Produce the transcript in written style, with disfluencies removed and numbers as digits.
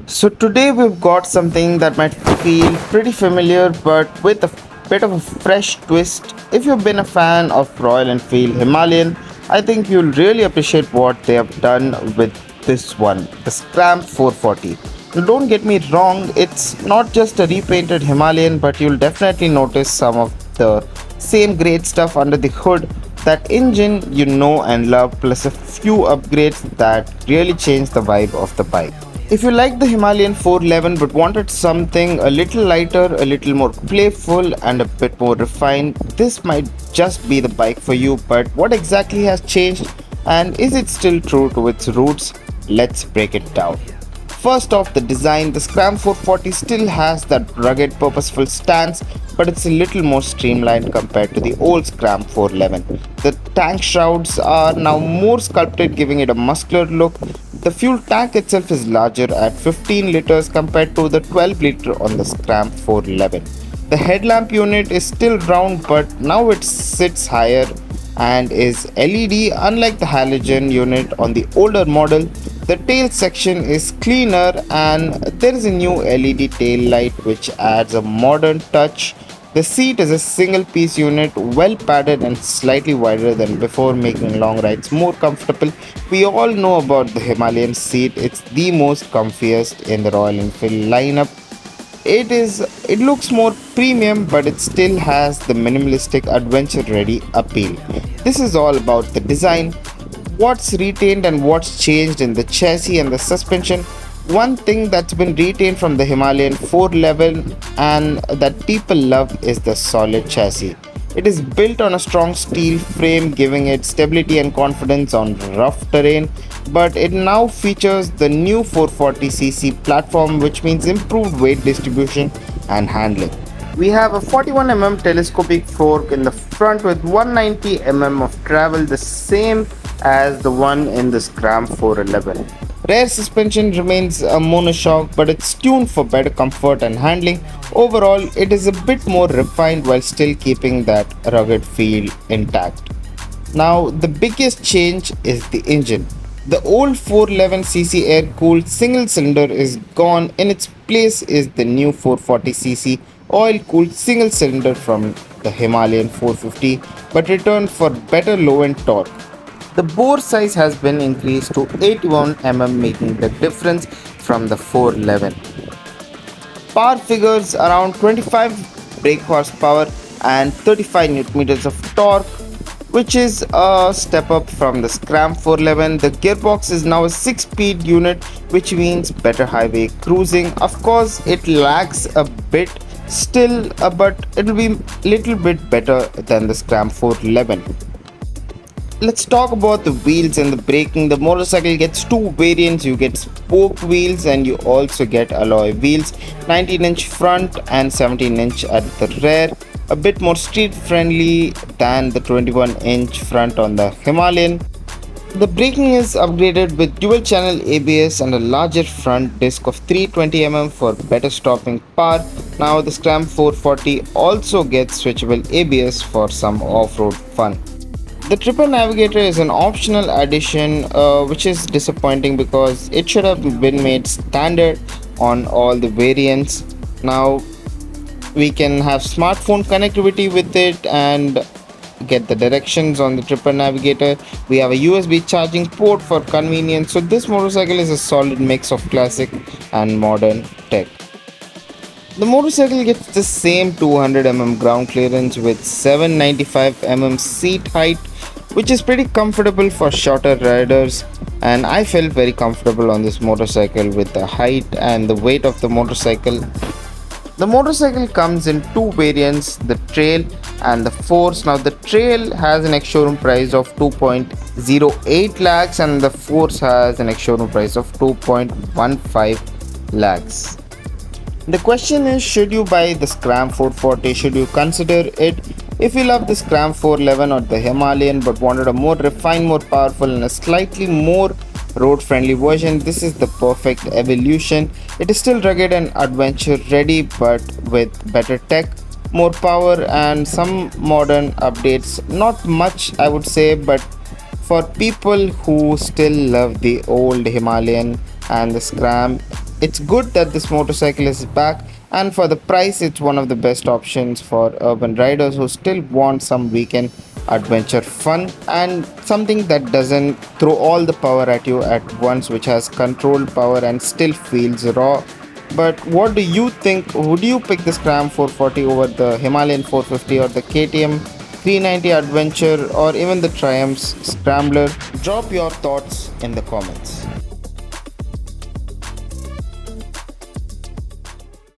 So today we've got something that might feel pretty familiar but with a bit of a fresh twist. If you've been a fan of Royal Enfield Himalayan, I think you'll really appreciate what they have done with this one, the Scram 440. Now, don't get me wrong, it's not just a repainted Himalayan, but you'll definitely notice some of the same great stuff under the hood. That engine you know and love, plus a few upgrades that really change the vibe of the bike. If you like the Himalayan 411 but wanted something a little lighter, a little more playful, and a bit more refined, this might just be the bike for you. But what exactly has changed, and is it still true to its roots? Let's break it down. First off, the design, the Scram 440 still has that rugged, purposeful stance, but it's a little more streamlined compared to the old Scram 411. The tank shrouds are now more sculpted, giving it a muscular look. The fuel tank itself is larger at 15 liters compared to the 12 liter on the Scram 411. The headlamp unit is still round, but now it sits higher and is LED, unlike the halogen unit on the older model. The tail section is cleaner and there is a new LED tail light which adds a modern touch. The seat is a single piece unit, well padded and slightly wider than before, making long rides more comfortable. We all know about the Himalayan seat, it's the most comfiest in the Royal Enfield lineup. It looks more premium, but it still has the minimalistic adventure ready appeal. This is all about the design, what's retained and what's changed in the chassis and the suspension. One thing that's been retained from the Himalayan 411 and that people love is the solid chassis. It is built on a strong steel frame, giving it stability and confidence on rough terrain, but it now features the new 440cc platform, which means improved weight distribution and handling. We have a 41 telescopic fork in the front with 190 of travel, the same as the one in the Scram 411. Rear suspension remains a monoshock, but it's tuned for better comfort and handling. Overall, it is a bit more refined while still keeping that rugged feel intact. Now, the biggest change is the engine. The old 411cc air-cooled single-cylinder is gone. In its place is the new 440cc oil-cooled single-cylinder from the Himalayan 450, but returned for better low-end torque. The bore size has been increased to 81 making the difference from the 411. Power figures around 25 brake horsepower and 35 Nm of torque, which is a step up from the Scram 411. The gearbox is now a 6-speed unit, which means better highway cruising. Of course, it lags a bit still, but it will be a little bit better than the Scram 411. Let's talk about the wheels and the braking. The motorcycle gets two variants. You get spoke wheels and you also get alloy wheels, 19-inch front and 17-inch at the rear, a bit more street friendly than the 21-inch front on the Himalayan. The braking is upgraded with dual channel ABS and a larger front disc of 320 for better stopping power. Now the Scram 440 also gets switchable ABS for some off-road fun. The Tripper Navigator is an optional addition, which is disappointing because it should have been made standard on all the variants. Now we can have smartphone connectivity with it and get the directions on the Tripper Navigator. We have a USB charging port for convenience. So this motorcycle is a solid mix of classic and modern tech. The motorcycle gets the same 200 ground clearance with 795 seat height, which is pretty comfortable for shorter riders, and I felt very comfortable on this motorcycle with the height and the weight of the motorcycle. The motorcycle comes in two variants, the Trail and the Force. Now the Trail has an ex-showroom price of 2.08 lakhs and the Force has an ex-showroom price of 2.15 lakhs. The question is, should you buy the Scram 440? Should you consider it? If you love the Scram 411 or the Himalayan but wanted a more refined, more powerful and a slightly more road-friendly version, this is the perfect evolution. It is still rugged and adventure ready, but with better tech, more power and some modern updates. Not much, I would say, but for people who still love the old Himalayan and the Scram, It's good that this motorcycle is back, and for the price, it's one of the best options for urban riders who still want some weekend adventure fun and something that doesn't throw all the power at you at once, which has controlled power and still feels raw. But what do you think? Would you pick the Scram 440 over the Himalayan 450 or the KTM 390 Adventure or even the Triumph's Scrambler? Drop your thoughts in the comments.